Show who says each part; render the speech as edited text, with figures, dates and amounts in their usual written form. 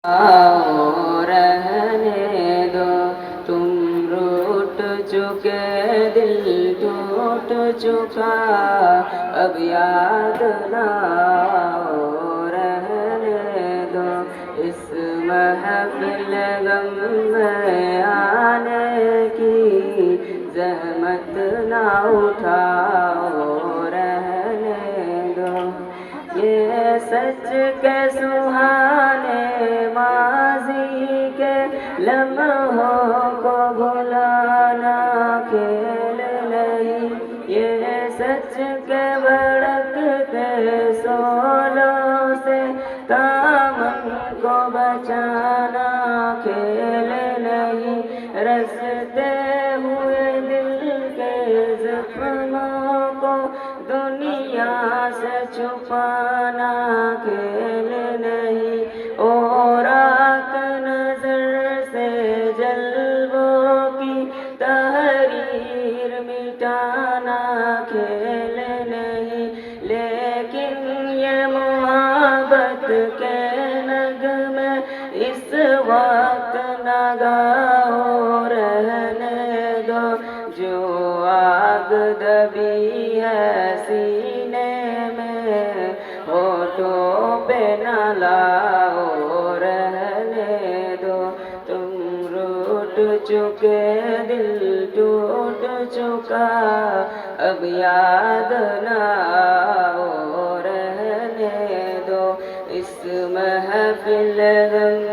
Speaker 1: आओ रहने दो, तुम रूठ चुके दिल टूट चुका, अब याद ना आओ रहने दो, इस महफिल गम में आने की जहमत ना उठाओ रहने दो। ये सच के सुहाने माज़ी के लम्हों को भुलाना खेल नहीं, ये सच के भड़कते सोलों से दामन को बचाना खेल नहीं, रसते हुए दिल के ज़ख्मों को दुनिया से छुपाना खेल नहीं, और आँख नजर से जल्वों की तहरीर मिटाना खेल नहीं। लेकिन ये मोहब्बत के नगमे इस वक्त नगाहो रहने दो, जो आग दबी है सीने में होठों पे न लाओ रहने दो, तुम रूठ चुके दिल टूट चुका, अब याद ना आओ रहने दो, इस महफिल गम